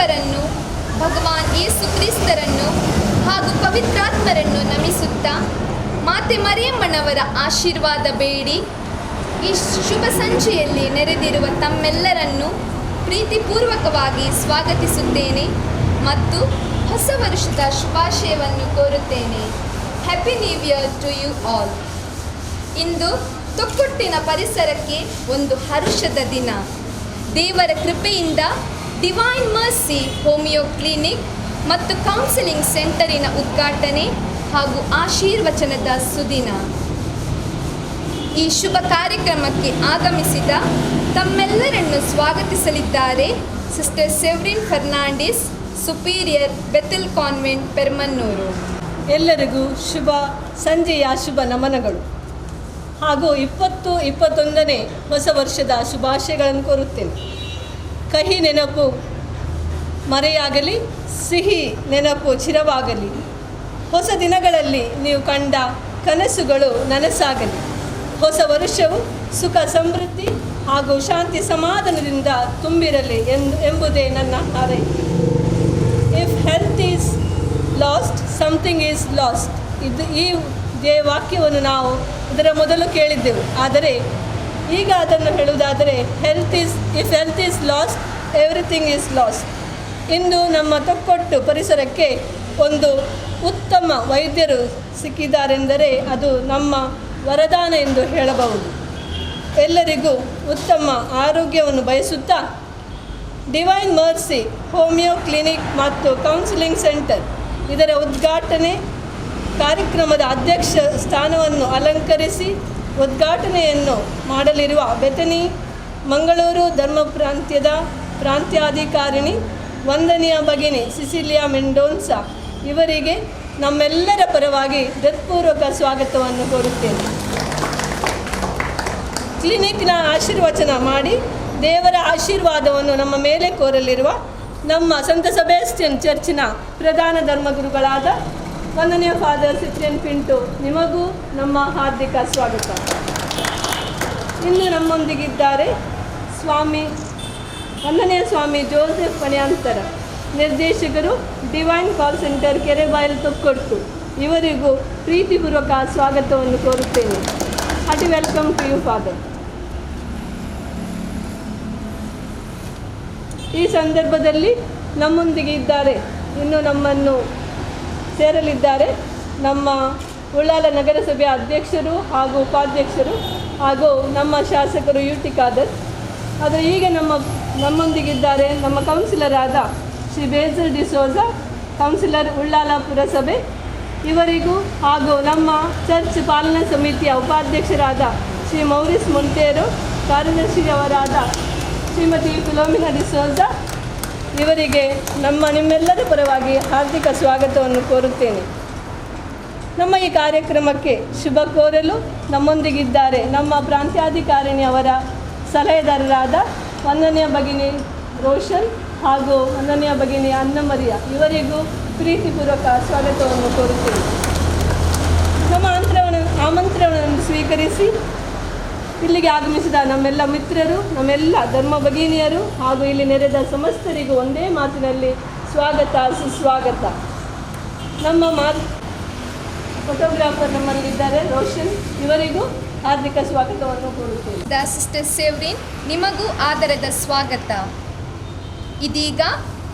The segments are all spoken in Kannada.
ದೇವರನ್ನು, ಭಗವಾನ್ ಯೇಸು ಕ್ರಿಸ್ತರನ್ನು ಹಾಗೂ ಪವಿತ್ರಾತ್ಮರನ್ನು ನಮಿಸುತ್ತಾ ಮಾತೆ ಮರಿಯಮ್ಮನವರ ಆಶೀರ್ವಾದ ಬೇಡಿ ಈ ಶುಭ ಸಂಚಿಯಲ್ಲಿ ನೆರೆದಿರುವ ತಮ್ಮೆಲ್ಲರನ್ನು ಪ್ರೀತಿಪೂರ್ವಕವಾಗಿ ಸ್ವಾಗತಿಸುತ್ತೇನೆ ಮತ್ತು ಹೊಸ ವರ್ಷದ ಶುಭಾಶಯವನ್ನು ಕೋರುತ್ತೇನೆ. Happy new year to you all. ಇಂದು ತೊಕ್ಕೊಟ್ಟಿನ ಪರಿಸರಕ್ಕೆ ಒಂದು ಹರುಷದ ದಿನ. ದೇವರ ಕೃಪೆಯಿಂದ ಡಿವೈನ್ ಮರ್ಸಿ ಹೋಮಿಯೋ ಕ್ಲಿನಿಕ್ ಮತ್ತು ಕೌನ್ಸಿಲಿಂಗ್ ಸೆಂಟರಿನ ಉದ್ಘಾಟನೆ ಹಾಗೂ ಆಶೀರ್ವಚನದ ಸುದಿನ. ಈ ಶುಭ ಕಾರ್ಯಕ್ರಮಕ್ಕೆ ಆಗಮಿಸಿದ ತಮ್ಮೆಲ್ಲರನ್ನು ಸ್ವಾಗತಿಸಲಿದ್ದಾರೆ sister Severine Fernandes, superior Bethel convent, Permannur. ಎಲ್ಲರಿಗೂ ಶುಭ ಸಂಜೆಯ ಶುಭ ನಮನಗಳು ಹಾಗೂ 2021ನೇ ಹೊಸ ವರ್ಷದ ಶುಭಾಶಯಗಳನ್ನು ಕೋರುತ್ತೇನೆ. ಕಹಿ ನೆನಪು ಮರೆಯಾಗಲಿ, ಸಿಹಿ ನೆನಪು ಚಿರವಾಗಲಿ. ಹೊಸ ದಿನಗಳಲ್ಲಿ ನೀವು ಕಂಡ ಕನಸುಗಳು ನನಸಾಗಲಿ. ಹೊಸ ವರ್ಷವು ಸುಖ ಸಮೃದ್ಧಿ ಹಾಗೂ ಶಾಂತಿ ಸಮಾಧಾನದಿಂದ ತುಂಬಿರಲಿ ಎಂಬುದೇ ನನ್ನ ಹಾರೈಕೆ. If health is last, something is last. ಈ ವಾಕ್ಯವನ್ನು ನಾವು ಇದರ ಮೊದಲು ಕೇಳಿದ್ದೆವು. ಆದರೆ ಈಗ ಅದನ್ನು ಹೇಳುವುದಾದರೆ if health is lost, everything is lost. ಇಂದು ನಮ್ಮ ತೊಕ್ಕೊಟ್ಟು ಪರಿಸರಕ್ಕೆ ಒಂದು ಉತ್ತಮ ವೈದ್ಯರು ಸಿಕ್ಕಿದ್ದಾರೆಂದರೆ ಅದು ನಮ್ಮ ವರದಾನ ಎಂದು ಹೇಳಬಹುದು. ಎಲ್ಲರಿಗೂ ಉತ್ತಮ ಆರೋಗ್ಯವನ್ನು ಬಯಸುತ್ತಾ ಡಿವೈನ್ ಮರ್ಸಿ ಹೋಮಿಯೋ ಕ್ಲಿನಿಕ್ ಮತ್ತು ಕೌನ್ಸಿಲಿಂಗ್ ಸೆಂಟರ್ ಇದರ ಉದ್ಘಾಟನೆ ಕಾರ್ಯಕ್ರಮದ ಅಧ್ಯಕ್ಷ ಸ್ಥಾನವನ್ನು ಅಲಂಕರಿಸಿ ಉದ್ಘಾಟನೆಯನ್ನು ಮಾಡಲಿರುವ ಬೆಥನಿ ಮಂಗಳೂರು ಧರ್ಮ ಪ್ರಾಂತ್ಯದ ಪ್ರಾಂತ್ಯಾಧಿಕಾರಿಣಿ ವಂದನೀಯ ಭಗಿನಿ ಸಿಸಿಲಿಯಾ ಮೆಂಡೋನ್ಸಾ ಇವರಿಗೆ ನಮ್ಮೆಲ್ಲರ ಪರವಾಗಿ ಹೃತ್ಪೂರ್ವಕ ಸ್ವಾಗತವನ್ನು ಕೋರುತ್ತೇನೆ. ಕ್ಲಿನಿಕ್ನ ಆಶೀರ್ವಚನ ಮಾಡಿ ದೇವರ ಆಶೀರ್ವಾದವನ್ನು ನಮ್ಮ ಮೇಲೆ ಕೋರಲಿರುವ ನಮ್ಮ ಸಂತ ಸೆಬಾಸ್ಟಿಯನ್ ಚರ್ಚಿನ ಪ್ರಧಾನ ಧರ್ಮಗುರುಗಳಾದ ವಂದನೀಯ ಫಾದರ್ ಸಿಪ್ರಿಯನ್ ಪಿಂಟೋ, ನಿಮಗೂ ನಮ್ಮ ಹಾರ್ದಿಕ ಸ್ವಾಗತ. ಇಂದು ನಮ್ಮೊಂದಿಗಿದ್ದಾರೆ ವಂದನೀಯ ಸ್ವಾಮಿ ಜೋಸೆಫ್ ಪಣ್ಯಾಂತರ, ನಿರ್ದೇಶಕರು divine call centre Kerebailu Thokkottu. ಇವರಿಗೂ ಪ್ರೀತಿಪೂರ್ವಕ ಸ್ವಾಗತವನ್ನು ಕೋರುತ್ತೇನೆ. Hearty welcome to you father. ಈ ಸಂದರ್ಭದಲ್ಲಿ ನಮ್ಮೊಂದಿಗೆ ಇದ್ದಾರೆ, ಇನ್ನು ನಮ್ಮನ್ನು ಸೇರಲಿದ್ದಾರೆ ನಮ್ಮ ಉಳ್ಳಾಲ ನಗರಸಭೆಯ ಅಧ್ಯಕ್ಷರು ಹಾಗೂ ಉಪಾಧ್ಯಕ್ಷರು ಹಾಗೂ ನಮ್ಮ ಶಾಸಕರು ಯುಟಿ ಖಾದರ್. ಅದು ಈಗ ನಮ್ಮೊಂದಿಗಿದ್ದಾರೆ ನಮ್ಮ ಕೌನ್ಸಿಲರ್ ಆದ ಶ್ರೀ ಬೇಸಲ್ ಡಿಸೋಜಾ, ಕೌನ್ಸಿಲರ್ ಉಳ್ಳಾಲ ಪುರಸಭೆ. ಇವರಿಗೂ ಹಾಗೂ ನಮ್ಮ ಚರ್ಚ್ ಪಾಲನಾ ಸಮಿತಿಯ ಉಪಾಧ್ಯಕ್ಷರಾದ ಶ್ರೀ ಮೌರಿಸ್ ಮೊಂಟೇರೋ, ಕಾರ್ಯದರ್ಶಿಯವರಾದ ಶ್ರೀಮತಿ ಫಿಲೋಮಿನಾ ಡಿಸೋಜಾ ಇವರಿಗೆ ನಿಮ್ಮೆಲ್ಲರ ಪರವಾಗಿ ಹಾರ್ದಿಕ ಸ್ವಾಗತವನ್ನು ಕೋರುತ್ತೇನೆ. ನಮ್ಮ ಈ ಕಾರ್ಯಕ್ರಮಕ್ಕೆ ಶುಭ ಕೋರಲು ನಮ್ಮೊಂದಿಗಿದ್ದಾರೆ ನಮ್ಮ ಪ್ರಾಂತ್ಯಾಧಿಕಾರಿಣಿಯವರ ಸಲಹೆದಾರರಾದ ವಂದನೀಯ ಭಗಿನಿ ರೋಷನ್ ಹಾಗೂ ವಂದನೀಯ ಭಗಿನಿ ಅನ್ನಮರಿಯ. ಇವರಿಗೂ ಪ್ರೀತಿಪೂರ್ವಕ ಸ್ವಾಗತವನ್ನು ಕೋರುತ್ತೇನೆ. ನಮ್ಮ ಆಮಂತ್ರಣವನ್ನು ಸ್ವೀಕರಿಸಿ ಇಲ್ಲಿಗೆ ಆಗಮಿಸಿದ ನಮ್ಮೆಲ್ಲ ಮಿತ್ರರು, ನಮ್ಮೆಲ್ಲ ಧರ್ಮ ಭಗಿನಿಯರು ಹಾಗೂ ಇಲ್ಲಿ ನೆರೆದ ಸಮಸ್ತರಿಗೂ ಒಂದೇ ಮಾತಿನಲ್ಲಿ ಸ್ವಾಗತ, ಸುಸ್ವಾಗತ. ನಮ್ಮ ಫೋಟೋಗ್ರಾಫರ್ ನಮ್ಮಲ್ಲಿದ್ದಾರೆ ರೋಷನ್, ಇವರಿಗೂ ಹಾರ್ದಿಕ ಸ್ವಾಗತವನ್ನು ಕೋರುತ್ತೇವೆ. ಸಿಸ್ಟರ್ ಸೆವ್ರಿನ್, ನಿಮಗೂ ಆದರದ ಸ್ವಾಗತ. ಇದೀಗ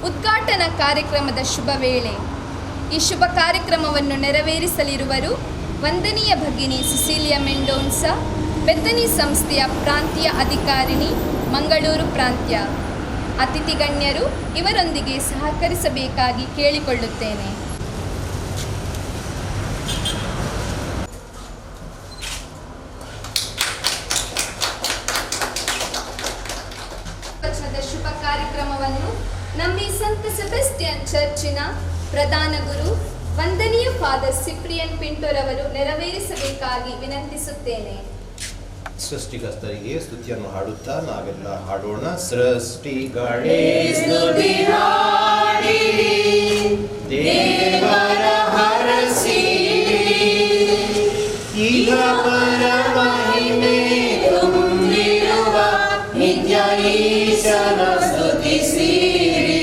ಉದ್ಘಾಟನಾ ಕಾರ್ಯಕ್ರಮದ ಶುಭ ವೇಳೆ. ಈ ಶುಭ ಕಾರ್ಯಕ್ರಮವನ್ನು ನೆರವೇರಿಸಲಿರುವರು ವಂದನೀಯ ಭಗಿನಿ ಸಿಸಿಲಿಯಾ ಮೆಂಡೋನ್ಸಾ, ಬೆಥನಿ ಸಂಸ್ಥೆಯ ಪ್ರಾಂತೀಯ ಅಧಿಕಾರಿಣಿ, ಮಂಗಳೂರು ಪ್ರಾಂತ್ಯ. ಅತಿಥಿ ಗಣ್ಯರು ಇವರೊಂದಿಗೆ ಸಹಕರಿಸಬೇಕಾಗಿ ಕೇಳಿಕೊಳ್ಳುತ್ತೇನೆ. ಶುಭ ಕಾರ್ಯಕ್ರಮವನ್ನು ನಮ್ಮ ಸಂತ ಸೆಬಾಸ್ಟಿಯನ್ ಚರ್ಚಿನ ಪ್ರಧಾನ ಗುರು ವಂದನೀಯ ಫಾದರ್ ಸಿಪ್ರಿಯನ್ ಪಿಂಟೋರವರು ನೆರವೇರಿಸಬೇಕಾಗಿ ವಿನಂತಿಸುತ್ತೇನೆ. ಸೃಷ್ಟಿಕರ್ತರಿಗೆ ಸ್ತುತಿಯನ್ನು ಹಾಡುತ್ತಾ ನಾವೆಲ್ಲ ಹಾಡೋಣ. ಸೃಷ್ಟಿಗಳೇ ಸ್ತುತಿ ಹಾಡಿ ದೇವರ ಹರಸಿರಿ, ಈಗ ಪರ ಮಹಿಮೆ ತುಂಬಿರುವ ನಿತ್ಯ ಈಶನ ಸ್ತುತಿಸಿರಿ.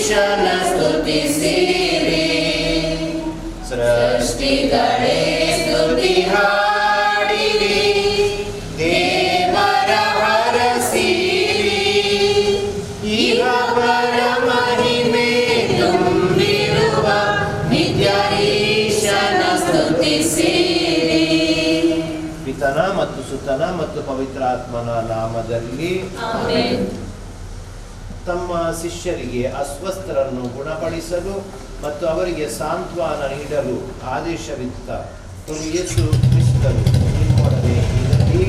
ಈಶನ ಸ್ತುತಿಸಿರಿ. ಸೃಷ್ಟಿಗಳೇ ಸ್ತುತಿ ಹಾಡಿರಿ, ದೇವರ ಹರಸಿರಿ. ಈಗ ಪರ ಮಹಿಮೆ ತುಂಬಿರುವ ನಿತ್ಯ ಈಶನ ಸ್ತುತಿಸಿರಿ. ಪಿತನ ಮತ್ತು ಸುತನ ಮತ್ತು ಪವಿತ್ರಾತ್ಮನ ನಾಮದಲ್ಲಿ ಆಮೆನ್. ತಮ್ಮ ಶಿಷ್ಯರಿಗೆ ಅಸ್ವಸ್ಥರನ್ನು ಗುಣಪಡಿಸಲು ಮತ್ತು ಅವರಿಗೆ ಸಾಂತ್ವನ ನೀಡಲು ಆದೇಶವಿತ್ತ ಯೇಸು ಕ್ರಿಸ್ತರು ನಿಮ್ಮೊಡನೆ ಇರಲಿ.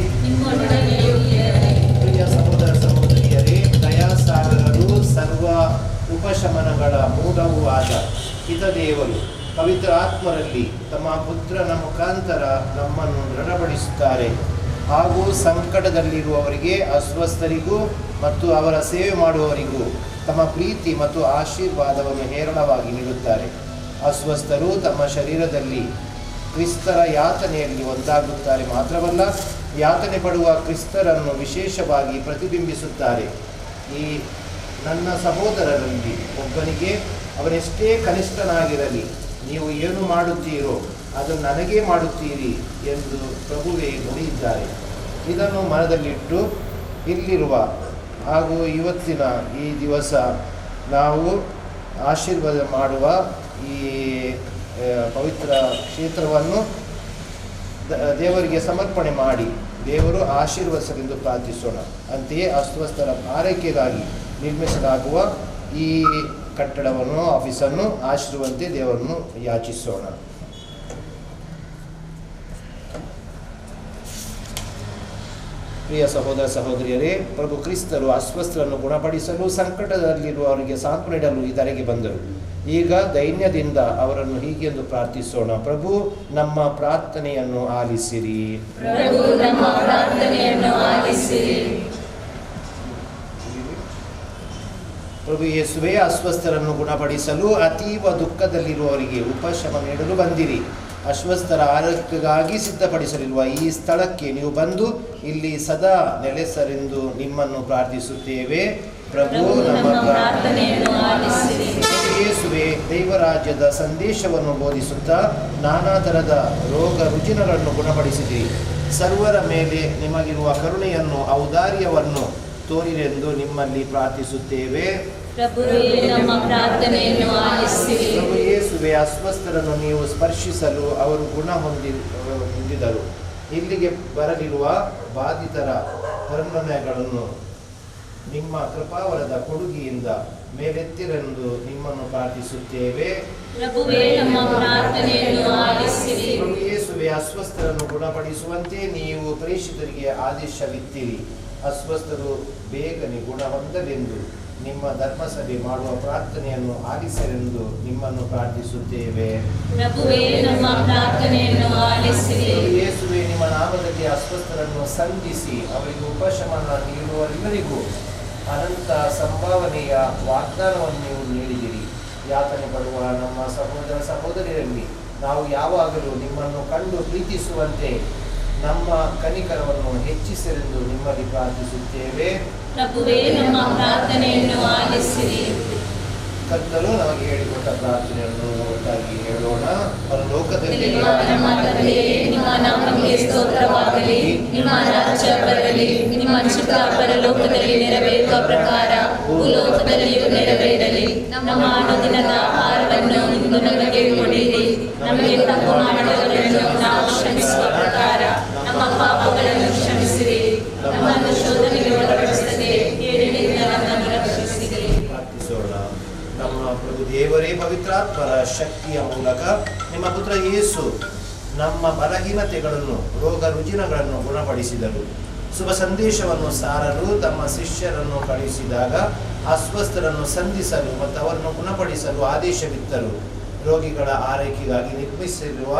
ಪ್ರಿಯ ಸಹೋದರ ಸಹೋದರಿಯರೇ, ದಯಾಸಾಗರರು ಸರ್ವ ಉಪಶಮನಗಳ ಮೂಲವೂ ಆದ ಹಿತದೇವರು ಪವಿತ್ರ ಆತ್ಮರಲ್ಲಿ ತಮ್ಮ ಪುತ್ರನ ಮುಖಾಂತರ ನಮ್ಮನ್ನು ದೃಢಪಡಿಸುತ್ತಾರೆ. ಹಾಗೂ ಸಂಕಟದಲ್ಲಿರುವವರಿಗೆ, ಅಸ್ವಸ್ಥರಿಗೂ ಮತ್ತು ಅವರ ಸೇವೆ ಮಾಡುವವರಿಗೂ ತಮ್ಮ ಪ್ರೀತಿ ಮತ್ತು ಆಶೀರ್ವಾದವನ್ನು ಹೇರಳವಾಗಿ ನೀಡುತ್ತಾರೆ. ಅಸ್ವಸ್ಥರು ತಮ್ಮ ಶರೀರದಲ್ಲಿ ಕ್ರಿಸ್ತರ ಯಾತನೆಯಲ್ಲಿ ಒಂದಾಗುತ್ತಾರೆ ಮಾತ್ರವಲ್ಲ, ಯಾತನೆ ಪಡುವ ಕ್ರಿಸ್ತರನ್ನು ವಿಶೇಷವಾಗಿ ಪ್ರತಿಬಿಂಬಿಸುತ್ತಾರೆ. ಈ ನನ್ನ ಸಹೋದರರಲ್ಲಿ ಒಬ್ಬನಿಗೆ, ಅವನೆಷ್ಟೇ ಕನಿಷ್ಠನಾಗಿರಲಿ, ನೀವು ಏನು ಮಾಡುತ್ತೀರೋ ಅದು ನನಗೇ ಮಾಡುತ್ತೀರಿ ಎಂದು ಪ್ರಭುವೇ ನುಡಿದಿದ್ದಾರೆ. ಇದನ್ನು ಮನದಲ್ಲಿಟ್ಟು ಇಲ್ಲಿರುವ ಹಾಗೂ ಇವತ್ತಿನ ಈ ದಿವಸ ನಾವು ಆಶೀರ್ವಾದ ಮಾಡುವ ಈ ಪವಿತ್ರ ಕ್ಷೇತ್ರವನ್ನು ದೇವರಿಗೆ ಸಮರ್ಪಣೆ ಮಾಡಿ ದೇವರು ಆಶೀರ್ವದಿಸಲೆಂದು ಪ್ರಾರ್ಥಿಸೋಣ. ಅಂತೆಯೇ ಅಸ್ವಸ್ಥರ ಆರೈಕೆಗಾಗಿ ನಿರ್ಮಿಸಲಾಗುವ ಈ ಕಟ್ಟಡವನ್ನು, ಆಫೀಸನ್ನು ಆಶೀರ್ವಂತೆ ದೇವರನ್ನು ಯಾಚಿಸೋಣ. ಪ್ರಿಯ ಸಹೋದರ ಸಹೋದರಿಯರೇ, ಪ್ರಭು ಕ್ರಿಸ್ತರು ಅಸ್ವಸ್ಥರನ್ನು ಗುಣಪಡಿಸಲು, ಸಂಕಟದಲ್ಲಿರುವವರಿಗೆ ಸಾಂತ್ವನ ನೀಡಲು ಇದರಿಗೆ ಬಂದರು. ಈಗ ದೈನ್ಯದಿಂದ ಅವರನ್ನು ಹೀಗೆಂದು ಪ್ರಾರ್ಥಿಸೋಣ. ಪ್ರಭು, ನಮ್ಮ ಪ್ರಾರ್ಥನೆಯನ್ನು ಆಲಿಸಿರಿ. ಪ್ರಭು, ನಮ್ಮ ಪ್ರಾರ್ಥನೆಯನ್ನು ಆಲಿಸಿರಿ. ಪ್ರಭು ಯೇಸುವೇ, ಅಸ್ವಸ್ಥರನ್ನು ಗುಣಪಡಿಸಲು, ಅತೀವ ದುಃಖದಲ್ಲಿರುವವರಿಗೆ ಉಪಶಮ ನೀಡಲು ಬಂದಿರಿ. ಅಸ್ವಸ್ಥರ ಆರೋಗ್ಯಕ್ಕಾಗಿ ಸಿದ್ಧಪಡಿಸಲಿರುವ ಈ ಸ್ಥಳಕ್ಕೆ ನೀವು ಬಂದು ಇಲ್ಲಿ ಸದಾ ನೆಲೆಸರೆಂದು ನಿಮ್ಮನ್ನು ಪ್ರಾರ್ಥಿಸುತ್ತೇವೆ. ಪ್ರಭು, ನಮ್ಮ ಪ್ರಾರ್ಥನೆಯನ್ನು ಆಲಿಸಿರಿ. ಯೇಸುವೇ, ದೈವರಾಜ್ಯದ ಸಂದೇಶವನ್ನು ಬೋಧಿಸುತ್ತಾ ನಾನಾ ಥರದ ರೋಗ ರುಜಿನಗಳನ್ನು ಗುಣಪಡಿಸಿದಿರಿ. ಸರ್ವರ ಮೇಲೆ ನಿಮಗಿರುವ ಕರುಣೆಯನ್ನು, ಔದಾರ್ಯವನ್ನು ತೋರಿರೆಂದು ನಿಮ್ಮಲ್ಲಿ ಪ್ರಾರ್ಥಿಸುತ್ತೇವೆ. ಪ್ರಭು, ನಮ್ಮ ಪ್ರಾರ್ಥನೆಯನ್ನು ಆಲಿಸಿರಿ. ಪ್ರಭು ಯೇಸುವೇ, ಅಸ್ವಸ್ಥರನ್ನು ನೀವು ಸ್ಪರ್ಶಿಸಲು ಅವರು ಗುಣ ಹೊಂದಿದರು. ಇಲ್ಲಿಗೆ ಬರಲಿರುವ ಬಾಧಿತರ ಕರುಣೆಗಳನ್ನು ನಿಮ್ಮ ಕೃಪಾವರದ ಕೊಡುಗೆಯಿಂದ ಮೇಲೆತ್ತಿರೆಂದು ನಿಮ್ಮನ್ನು ಪ್ರಾರ್ಥಿಸುತ್ತೇವೆ. ಪ್ರಭುವೇ, ನಮ್ಮ ಪ್ರಾರ್ಥನೆಯನ್ನು ಆಲಿಸಿರಿ. ಪ್ರಭು ಯೇಸುವೇ, ಅಸ್ವಸ್ಥರನ್ನು ಗುಣಪಡಿಸುವಂತೆ ನೀವು ಪ್ರೇಷಿತರಿಗೆ ಆದೇಶವಿತ್ತಿರಿ. ಅಸ್ವಸ್ಥರು ಬೇಗನೆ ಗುಣ ಹೊಂದಲೆಂದು ನಿಮ್ಮ ಧರ್ಮಸಭೆ ಮಾಡುವ ಪ್ರಾರ್ಥನೆಯನ್ನು ಆಲಿಸಲೆಂದು ನಿಮ್ಮನ್ನು ಪ್ರಾರ್ಥಿಸುತ್ತೇವೆ. ಪ್ರಭುವೇ, ನಮ್ಮ ಪ್ರಾರ್ಥನೆಯನ್ನು ಆಲಿಸಿರಿ. ಯೇಸುವೇ, ನಿಮ್ಮ ನಾಮದಲ್ಲಿ ಅಸ್ವಸ್ಥರನ್ನು ಸಂಧಿಸಿ ಅವರಿಗೆ ಉಪಶಮನ ನೀಡುವವರೆಲ್ಲರಿಗೂ ಅನಂತ ಸಂಭಾವನೆಯ ವಾಗ್ದಾನವನ್ನು ನೀವು ನೀಡಿದಿರಿ. ಯಾತನೆ ಪಡುವ ನಮ್ಮ ಸಹೋದರ ಸಹೋದರಿಯರಲ್ಲಿ ನಾವು ಯಾವಾಗಲೂ ನಿಮ್ಮನ್ನು ಕಂಡು ಪ್ರೀತಿಸುವಂತೆ ನಮ್ಮ ಕನಿಕರವನ್ನು ಹೆಚ್ಚಿಸಲೆಂದು ನಿಮ್ಮಲ್ಲಿ ಪ್ರಾರ್ಥಿಸುತ್ತೇವೆ. ಪ್ರಭುವೇ, ನಮ್ಮ ಪ್ರಾರ್ಥನೆಯನ್ನು ಆಲಿಸಿರಿ. ಕರ್ತನು ನಮಗೆ ಹೇಳಿಕೊಟ್ಟ ಪ್ರಾರ್ಥನೆಯನ್ನು ಒಟ್ಟಾಗಿ ಹೇಳೋಣ. ಪರಲೋಕದಲ್ಲಿ ನಮ್ಮ ತಂದೆಯೇ, ನಿಮ್ಮ ನಾಮಕ್ಕೆ ಸ್ತೋತ್ರವಾಗಲಿ. ನಿಮ್ಮ ರಾಜ್ಯ ಬರಲಿ. ನಿಮ್ಮ ಚಿತ್ತ ಪರಲೋಕದಲ್ಲಿ ನೆರವೇರುವ ಪ್ರಕಾರ ಭೂಲೋಕದಲ್ಲಿಯೂ ನೆರವೇರಲಿ. ನಮ್ಮ ಅನುದಿನದ ಆಹಾರವನ್ನು ಇಂದು ನಮಗೆ ಕೊಡಿರಿ. ನಮಗೆ ತಪ್ಪು ಮಾಡಿದವರನ್ನು ನಾವು ಕ್ಷಮಿಸುವ ಪ್ರಕಾರ ನಮ್ಮ ಪಾಪಗಳನ್ನು ಕ್ಷಮಿಸಿರಿ. ನಮ್ಮನ್ನು ಶೋಧನೆಗೆ ಒಳಪಡಿಸದೆ ಕೇಡಿನಿಂದ ನಮ್ಮನ್ನು ರಕ್ಷಿಸಿರಿ. ಪ್ರಾರ್ಥಿಸೋಣ. ನಮ್ಮ ಪ್ರಭು ದೇವರೇ, ಪವಿತ್ರಾತ್ಮರ ಶಕ್ತಿಯ ಮೂಲಕ ನಿಮ್ಮ ಪುತ್ರ ಯೇಸು ನಮ್ಮ ಬಲಹೀನತೆಗಳನ್ನು, ರೋಗ ರುಜಿನಗಳನ್ನು ಗುಣಪಡಿಸಿದರು. ಶುಭ ಸಂದೇಶವನ್ನು ಸಾರಲು ತಮ್ಮ ಶಿಷ್ಯರನ್ನು ಕಳುಹಿಸಿದಾಗ ಅಸ್ವಸ್ಥರನ್ನು ಸಂಧಿಸಲು ಮತ್ತು ಅವರನ್ನು ಗುಣಪಡಿಸಲು ಆದೇಶವಿತ್ತರು. ರೋಗಿಗಳ ಆರೈಕೆಗಾಗಿ ನಿರ್ಮಿಸಿರುವ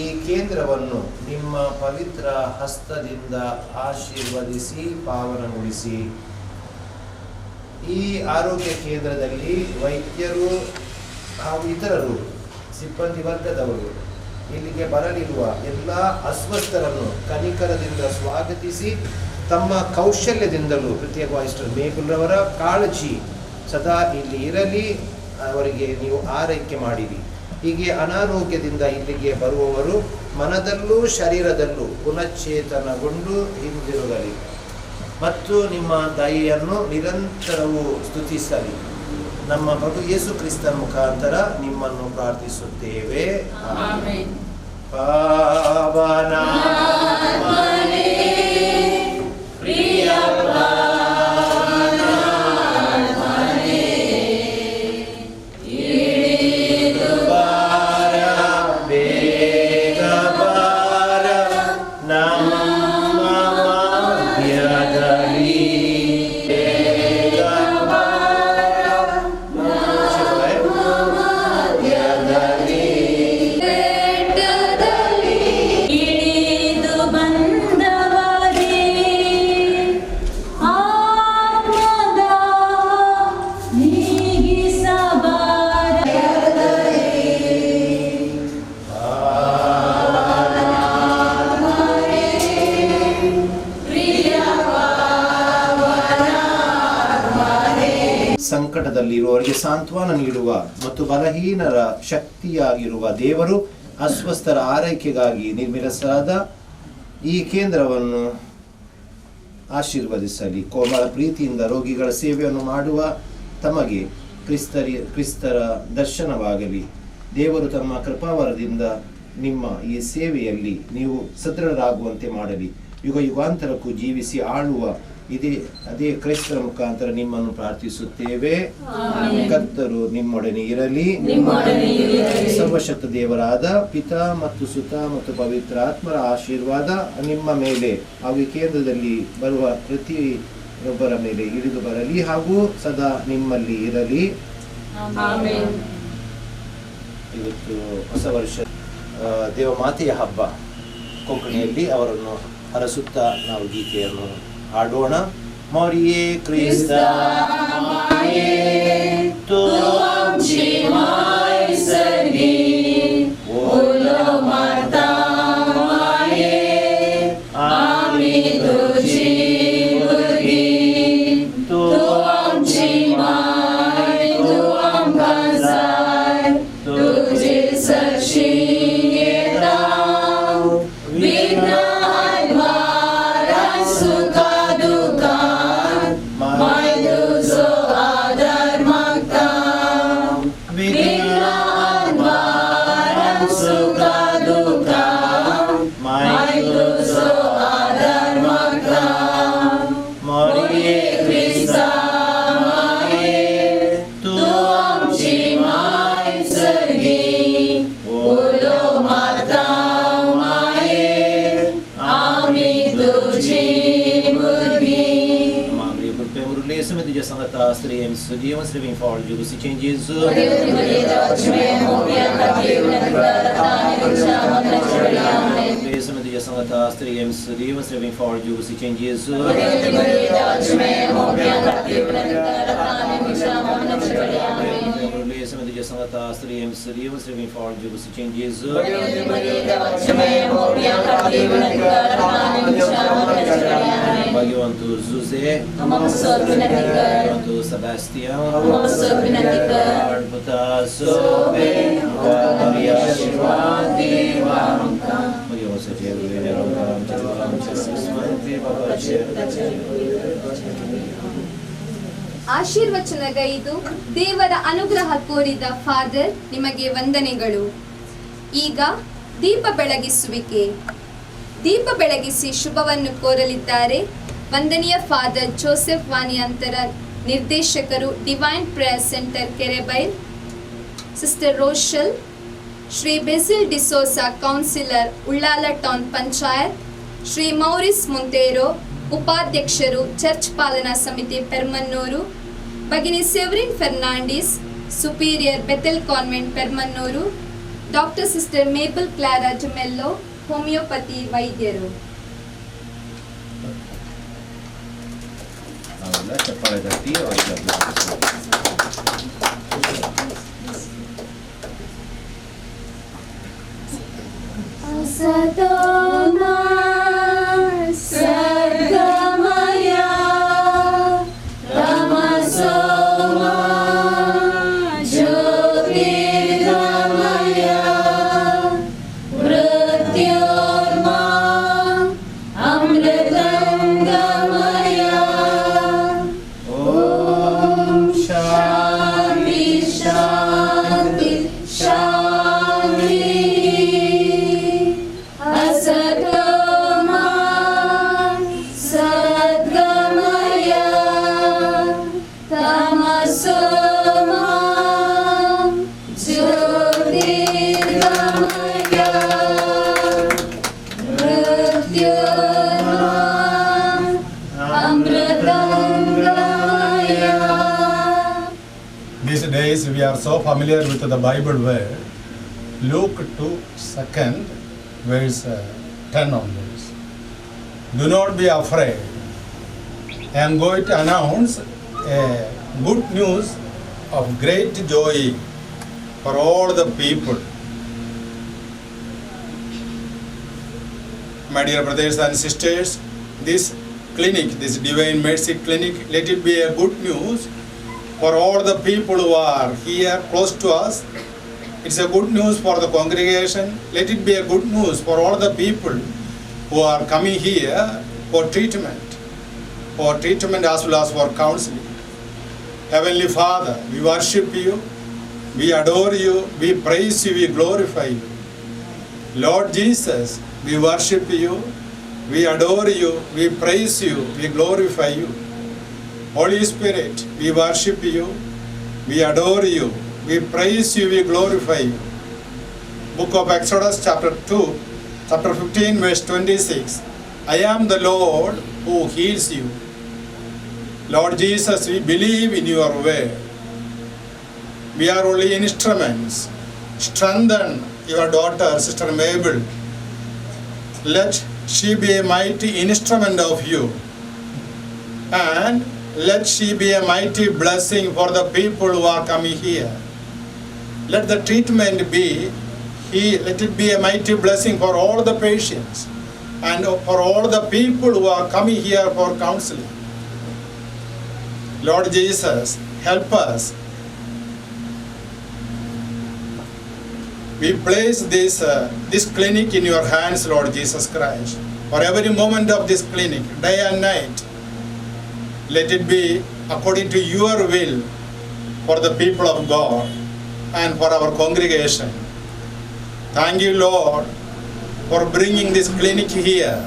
ಈ ಕೇಂದ್ರವನ್ನು ನಿಮ್ಮ ಪವಿತ್ರ ಹಸ್ತದಿಂದ ಆಶೀರ್ವದಿಸಿ ಪಾವನಗೊಳಿಸಿ. ಈ ಆರೋಗ್ಯ ಕೇಂದ್ರದಲ್ಲಿ ವೈದ್ಯರು ಹಾಗೂ ಇತರರು, ಸಿಬ್ಬಂದಿ ವರ್ಗದವರು ಇಲ್ಲಿಗೆ ಬರಲಿರುವ ಎಲ್ಲ ಅಸ್ವಸ್ಥರನ್ನು ಕನಿಕರದಿಂದ ಸ್ವಾಗತಿಸಿ ತಮ್ಮ ಕೌಶಲ್ಯದಿಂದಲೂ, ಪ್ರತ್ಯೇಕವಾಗಿ ಮೇಗುಲ್ರವರ ಕಾಳಜಿ ಸದಾ ಇಲ್ಲಿ ಇರಲಿ, ಅವರಿಗೆ ನೀವು ಆರೈಕೆ ಮಾಡಿರಿ. ಹೀಗೆ ಅನಾರೋಗ್ಯದಿಂದ ಇಲ್ಲಿಗೆ ಬರುವವರು ಮನದಲ್ಲೂ ಶರೀರದಲ್ಲೂ ಪುನಶ್ಚೇತನಗೊಂಡು ಹಿಂದಿರುಗಲಿ ಮತ್ತು ನಿಮ್ಮ ದಯೆಯನ್ನು ನಿರಂತರವೂ ಸ್ತುತಿಸಲಿ. ನಮ್ಮ ಪ್ರಭು ಯೇಸು ಕ್ರಿಸ್ತನ ಮುಖಾಂತರ ನಿಮ್ಮನ್ನು ಪ್ರಾರ್ಥಿಸುತ್ತೇವೆ. ಆಮೆನ್. ಪಾವನ ಸಂಕಟದಲ್ಲಿರುವವರಿಗೆ ಸಾಂತ್ವನ ನೀಡುವ ಮತ್ತು ಬಲಹೀನರ ಶಕ್ತಿಯಾಗಿರುವ ದೇವರು ಅಸ್ವಸ್ಥರ ಆರೈಕೆಗಾಗಿ ನಿರ್ಮಿಸಲಾದ ಈ ಕೇಂದ್ರವನ್ನು ಆಶೀರ್ವದಿಸಲಿ. ಕೋಮಲ ಪ್ರೀತಿಯಿಂದ ರೋಗಿಗಳ ಸೇವೆಯನ್ನು ಮಾಡುವ ತಮಗೆ ಕ್ರಿಸ್ತರ ದರ್ಶನವಾಗಲಿ. ದೇವರು ತಮ್ಮ ಕೃಪಾವರದಿಂದ ನಿಮ್ಮ ಈ ಸೇವೆಯಲ್ಲಿ ನೀವು ಸದೃಢರಾಗುವಂತೆ ಮಾಡಲಿ. ಯುಗ ಯುಗಾಂತರಕ್ಕೂ ಜೀವಿಸಿ ಆಳುವ ಅದೇ ಕ್ರೈಸ್ತರ ಮುಖಾಂತರ ನಿಮ್ಮನ್ನು ಪ್ರಾರ್ಥಿಸುತ್ತೇವೆ. ಕರ್ತರು ನಿಮ್ಮೊಡನೆ ಇರಲಿ. ಸರ್ವಶಕ್ತ ದೇವರಾದ ಪಿತಾ ಮತ್ತು ಸುತ ಮತ್ತು ಪವಿತ್ರ ಆತ್ಮರ ಆಶೀರ್ವಾದ ನಿಮ್ಮ ಮೇಲೆ ಹಾಗೂ ಕೇಂದ್ರದಲ್ಲಿ ಬರುವ ಪ್ರತಿಯೊಬ್ಬರ ಮೇಲೆ ಇಳಿದು ಬರಲಿ ಹಾಗೂ ಸದಾ ನಿಮ್ಮಲ್ಲಿ ಇರಲಿ. ಇವತ್ತು ಹೊಸ ವರ್ಷ ದೇವಮಾತೆಯ ಹಬ್ಬ. ಕೊಂಕಣಿಯಲ್ಲಿ ಅವರನ್ನು ಹರಸುತ್ತಾ ನಾವು ಗೀತೆಯನ್ನು ಹಾಡೋಣ. ಮೋರಿಯೇ ಕ್ರಿಸ್ತ ಮಾಯೇ तुम छिमाय सर्गी ओलो माता माये आमी तुझी मुर्गी तुम छिमाय तुम गंजार तुझे सशी येता विघ्न हरवारा सुखा दुकान माय तुझो आदर मागता विघ्न हरवारा सुखा दुकान माय तुझो आदर मागता मोरिये क्रिस्ता माये तुम छिमाय सर्गी ओलो माता माये आमी तुझी मुर्गी. Maria per urle sme di jasangata striem sudiam strevim for you si changes sme di jasangata striem sudiam strevim for you si changes sme di jasangata striem sudiam strevim for you si changes Bhagwantu Zuze Bhagwantu Sebastian Bhagwantu Sobe Maria Shivati Vamka Bhagwantu Sajevere Ram Chalam Chasmati ಆಶೀರ್ವಚನಗೈದು ದೇವರ ಅನುಗ್ರಹ ಕೋರಿದ ಫಾದರ್ ನಿಮಗೆ ವಂದನೆಗಳು. ಈಗ ದೀಪ ಬೆಳಗಿಸುವಿಕೆ. ದೀಪ ಬೆಳಗಿಸಿ ಶುಭವನ್ನು ಕೋರಲಿದ್ದಾರೆ ವಂದನೀಯ ಫಾದರ್ ಜೋಸೆಫ್ ವಾನಿಯಂತರ ನಿರ್ದೇಶಕರು, divine prayer centre Kerebail, sister Roshal, Shri Basil D'Souza councillor Ullal town panchayat, Shri Maurice Monteiro ಉಪಾಧ್ಯಕ್ಷರು ಚರ್ಚ್ ಪಾಲನಾ ಸಮಿತಿ ಪೆರ್ಮನ್ನೂರು, ಭಗಿನಿ Severine Fernandes superior Bethel convent Permannur, doctor sister Mabel Clara D'Mello homeopathy ವೈದ್ಯರು. Asatoma Sargamaya Tamasoma These days we are so familiar with the Bible word. Luke 2:2, verse 10 onwards. Do not be afraid. I am going to announce a good news of great joy for all the people. My dear brothers and sisters, this clinic, this Divine Mercy Clinic, let it be a good news for all the people who are here close to us. It's a good news for the congregation. Let it be a good news for all the people who are coming here for treatment as well as for counseling. Heavenly Father, we worship you, we adore you, we praise you, we glorify you. Lord Jesus, we worship you, we adore you, we praise you, we glorify you. Holy Spirit, we worship you, we adore you, we praise you, we glorify you. Book of Exodus chapter 15 verse 26. I am the Lord who heals you. Lord Jesus, we believe in your word. We are only instruments. Strengthen your daughter, Sister Mabel. Let she be a mighty instrument of you. And let she be a mighty blessing for the people who are coming here. Let the treatment be, let it be a mighty blessing for all the patients and for all the people who are coming here for counseling. Lord Jesus, help us. We place this clinic in your hands, Lord Jesus Christ. For every moment of this clinic, day and night, let it be according to your will for the people of God and for our congregation. Thank you, Lord, for bringing this clinic here.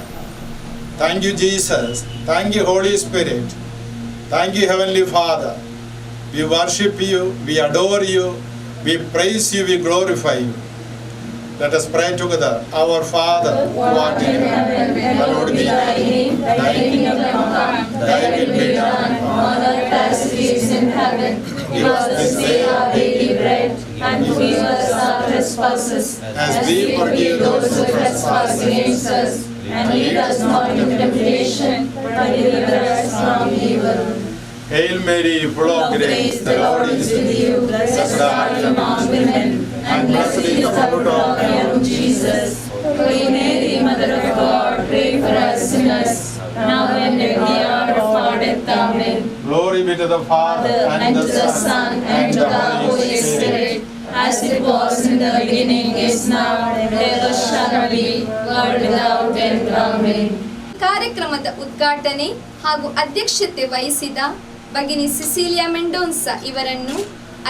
Thank you, Jesus. Thank you, Holy Spirit. Thank you, Heavenly Father. We worship you, we adore you, we praise you, we glorify you. Let us pray together. Our Father, who art in heaven, hallowed be thy name. Thy kingdom come, thy will be done on earth as it is in heaven. Give us this day our daily bread, and forgive us our trespasses, as we forgive those who trespass against us. And lead us not into temptation, but deliver us from evil. Hail Mary, full of grace, the Lord is with you. Blessed art thou among women, and blessed is the fruit of thy womb, Jesus. Holy Mary, Mother of God, pray for us sinners, now and at the hour of our death. Amen. Glory be to the Father, and to the Son, and to the Holy Spirit, as it was in the beginning, is now, and ever shall be, world without end. Amen. ಕಾರ್ಯಕ್ರಮದ ಉದ್ಘಾಟನೆ ಹಾಗೂ ಅಧ್ಯಕ್ಷತೆ ವಹಿಸಿದ ಭಗಿನಿ ಸಿಸಿಲಿಯಾ ಮೆಂಡೋನ್ಸಾ ಇವರನ್ನು